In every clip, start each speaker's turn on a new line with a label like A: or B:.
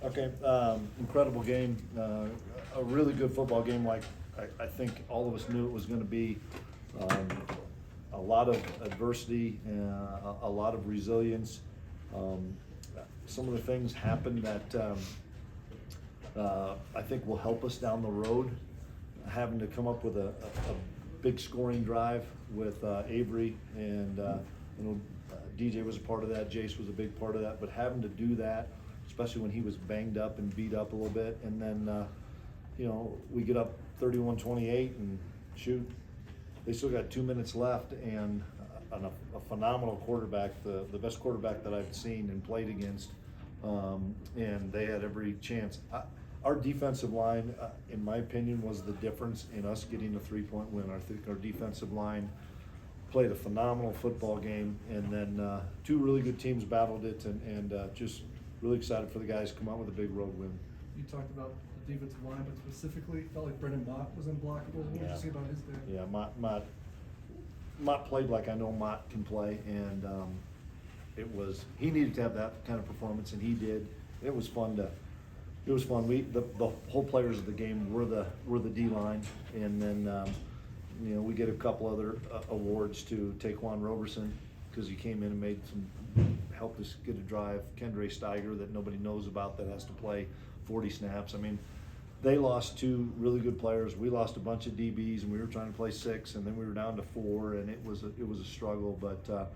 A: Okay, incredible game, a really good football game like I think all of us knew it was gonna be. A lot of adversity, a lot of resilience. Some of the things happened that I think will help us down the road. Having to come up with a big scoring drive with Avery and DJ was a part of that, Jace was a big part of that, but having to do that, especially when he was banged up and beat up a little bit, and then we get up 31-28 and shoot, they still got 2 minutes left, and a phenomenal quarterback, the best quarterback that I've seen and played against, and they had every chance. Our defensive line, in my opinion, was the difference in us getting a 3-point win. I think our defensive line played a phenomenal football game, and then two really good teams battled it, and just really excited for the guys to come out with a big road win.
B: You talked about the defensive line, but specifically felt like Brendan Mott was unblockable. What did you see about his day?
A: Yeah, Mott played like I know Mott can play, and he needed to have that kind of performance, and he did. It was fun. The whole players of the game were the D line, and then we get a couple other awards to Taquan Roberson because he came in and helped us get a drive. Kendra Steiger that nobody knows about that has to play 40 snaps. I mean, they lost two really good players. We lost a bunch of DBs, and we were trying to play 6, and then we were down to 4, and it was a struggle. But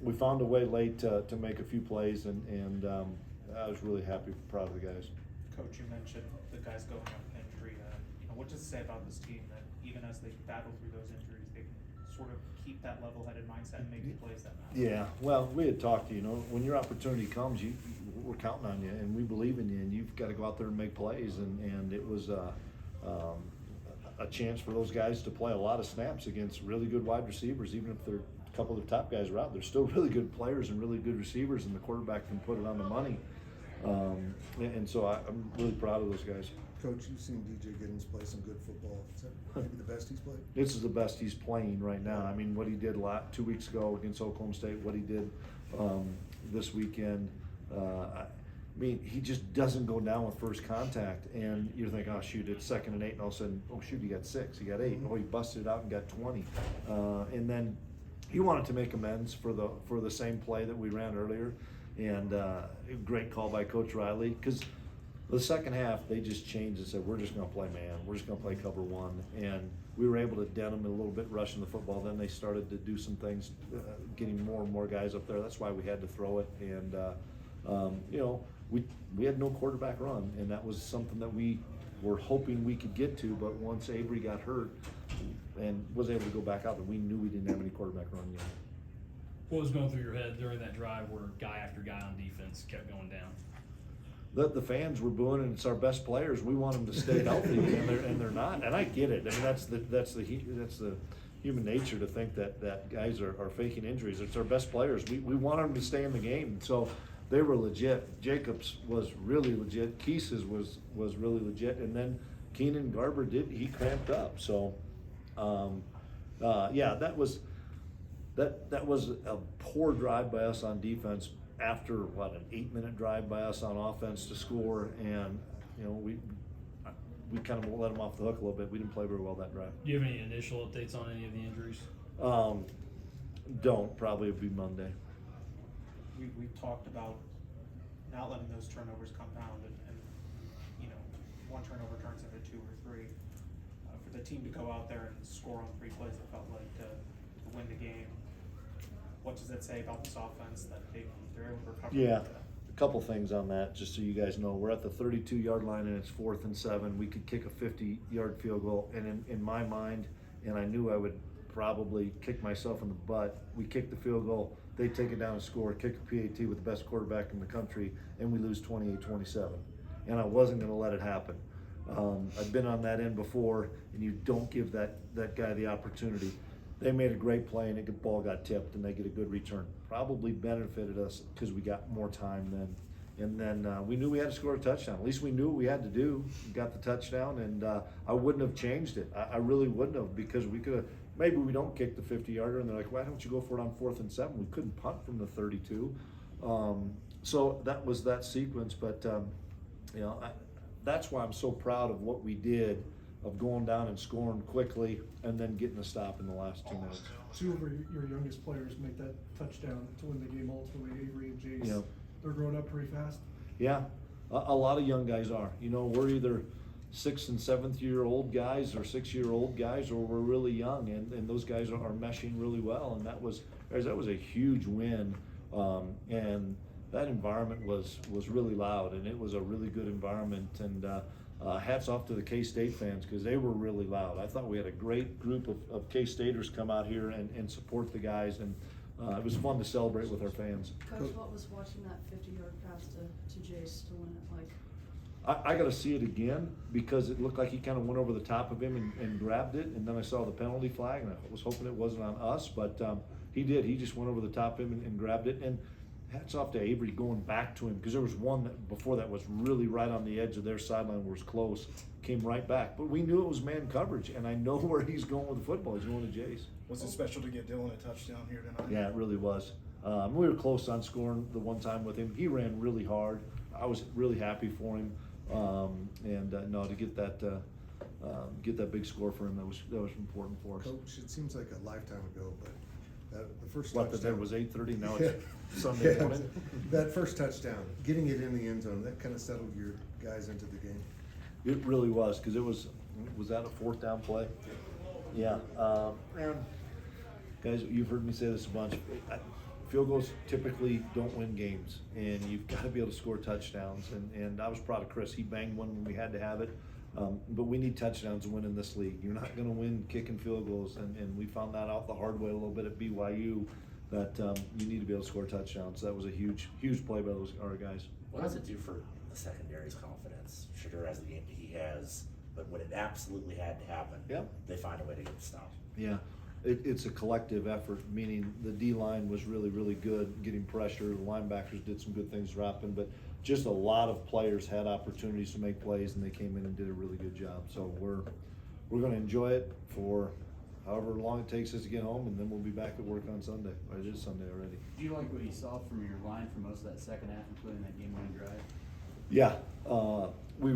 A: we found a way late to make a few plays, and I was really happy, proud of the guys.
C: Coach, you mentioned the guys going out with injury. What does it say about this team that even as they battle through those injuries, they can sort of keep that level-headed mindset and make the plays that matter?
A: Yeah, well, we had talked, when your opportunity comes, we're counting on you, and we believe in you, and you've got to go out there and make plays, and it was a chance for those guys to play a lot of snaps against really good wide receivers. Even if they're a couple of the top guys are out, they're still really good players and really good receivers, and the quarterback can put it on the money. And so I'm really proud of those guys.
D: Coach, you've seen DJ Giddens play some good football. Is that maybe the best he's played?
A: This is the best he's playing right now. I mean, what he did 2 weeks ago against Oklahoma State, what he did this weekend. I mean, he just doesn't go down with first contact, and you're thinking, oh shoot, it's 2nd and 8, and all of a sudden, oh shoot, he got 6, he got 8. Oh, he busted it out and got 20, and then he wanted to make amends for the same play that we ran earlier, and great call by Coach Riley, because the second half they just changed and said we're just going to play man, we're just going to play cover 1, and we were able to dent them a little bit rushing the football. Then they started to do some things, getting more and more guys up there. That's why we had to throw it, and we had no quarterback run, and that was something that we were hoping we could get to, but once Avery got hurt and was able to go back out there, we knew we didn't have any quarterback run yet.
E: What was going through your head during that drive where guy after guy on defense kept going down?
A: The fans were booing, and it's our best players. We want them to stay healthy, and they're not. And I get it. I mean, that's the human nature to think that guys are faking injuries. It's our best players. We want them to stay in the game. So they were legit. Jacobs was really legit. Keese's was really legit. And then Keenan Garber he cramped up. So that was a poor drive by us on defense after an 8-minute drive by us on offense to score, and we kind of let them off the hook a little bit. We didn't play very well that drive.
E: Do you have any initial updates on any of the injuries?
A: Probably it'll be Monday.
C: We've talked about not letting those turnovers compound, and one turnover turns into 2 or 3. For the team to go out there and score on 3 plays, it felt like to win the game. What does that say about this offense that they're able to recover?
A: Yeah, a couple things on that, just so you guys know. We're at the 32-yard line, and it's 4th and 7. We could kick a 50-yard field goal, and in my mind, and I knew I would probably kick myself in the butt, we kick the field goal, they take it down and score, kick a PAT with the best quarterback in the country, and we lose 28-27. And I wasn't going to let it happen. I've been on that end before, and you don't give that guy the opportunity. They made a great play, and the ball got tipped, and they get a good return. Probably benefited us because we got more time then. And then we knew we had to score a touchdown. At least we knew what we had to do. We got the touchdown, and I wouldn't have changed it. I really wouldn't have, because we could have. Maybe we don't kick the 50-yarder, and they're like, why don't you go for it on 4th and 7? We couldn't punt from the 32. So that was that sequence, but, you know, that's why I'm so proud of what we did, of going down and scoring quickly and then getting a stop in the last 2 minutes.
B: Two of your youngest players make that touchdown to win the game ultimately, Avery and Jace.
A: Yep.
B: They're growing up pretty fast.
A: Yeah, a lot of young guys are. You know, we're either 6th and 7th year old guys or 6-year-old guys, or we're really young, and those guys are meshing really well. And that was a huge win, and that environment was really loud, and it was a really good environment. And hats off to the K-State fans, because they were really loud. I thought we had a great group of K-Staters come out here and support the guys, and it was fun to celebrate with our fans.
F: Coach, what was watching that 50-yard pass to Jace to win it like?
A: I got to see it again, because it looked like he kind of went over the top of him and grabbed it, and then I saw the penalty flag, and I was hoping it wasn't on us, but he did. He just went over the top of him and grabbed it. And hats off to Avery going back to him, because there was one that before that was really right on the edge of their sideline, where it was close, came right back. But we knew it was man coverage, and I know where he's going with the football. He's going to Jace.
D: Was it special to get Dylan a touchdown here tonight?
A: Yeah, it really was. We were close on scoring the one time with him. He ran really hard. I was really happy for him. No, to get that big score for him, that was important for us.
D: Coach, it seems like a lifetime ago, but the first
A: What,
D: touchdown.
A: that was 8:30, now
D: Yeah.
A: it's Sunday
D: Yeah.
A: morning?
D: That first touchdown, getting it in the end zone, that kind of settled your guys into the game.
A: It really was, because it was that a 4th down play? Yeah, and guys, you've heard me say this a bunch. Field goals typically don't win games, and you've got to be able to score touchdowns. And I was proud of Chris. He banged one when we had to have it. But we need touchdowns to win in this league. You're not going to win kicking field goals, and we found that out the hard way a little bit at BYU, that you need to be able to score touchdowns. So that was a huge play by our guys.
G: What does it do for the secondary's confidence? Sugar has the game that he has, but when it absolutely had to happen,
A: Yeah.
G: they find a way to get the stop.
A: Yeah, it's a collective effort, meaning the D-line was really, really good getting pressure. The linebackers did some good things dropping, but just a lot of players had opportunities to make plays, and they came in and did a really good job. So we're going to enjoy it for however long it takes us to get home, and then we'll be back at work on Sunday. Or it is Sunday already.
H: Do you like what you saw from your line for most of that second half, including that game-winning drive?
A: Yeah, we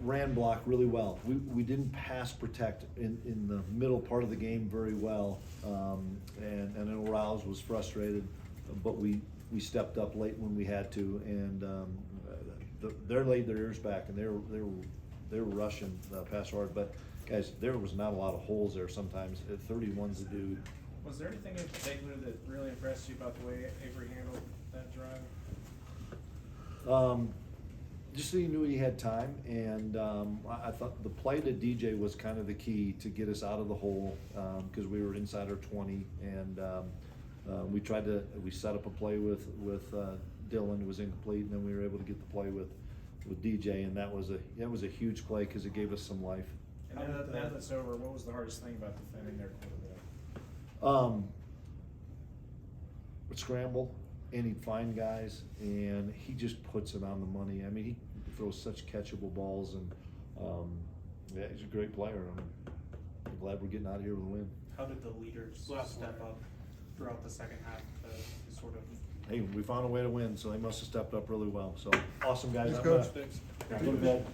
A: ran block really well. We didn't pass protect in the middle part of the game very well, and I know Rouse was frustrated, but we stepped up late when we had to, and they laid their ears back, and they were rushing pass hard. But guys, there was not a lot of holes there. Sometimes 31's a dude.
C: Was there anything in particular that really impressed you about the way Avery handled that drive?
A: Just so you knew he had time, and I thought the play to DJ was kind of the key to get us out of the hole, because we were inside our 20, and we set up a play with Dylan. It was incomplete, and then we were able to get the play with DJ, and that was a huge play, because it gave us some life.
C: And now that's over, what was the hardest thing about defending their quarterback?
A: Would scramble, and he'd find guys, and he just puts it on the money. I mean, he throws such catchable balls, and yeah, he's a great player. I'm glad we're getting out of here with a win.
C: How did the leaders step up throughout the second half to sort of?
A: Hey, we found a way to win, so they must have stepped up really well. So awesome, guys.
D: Thanks,
A: I'm
D: Coach.
A: gonna go to bed.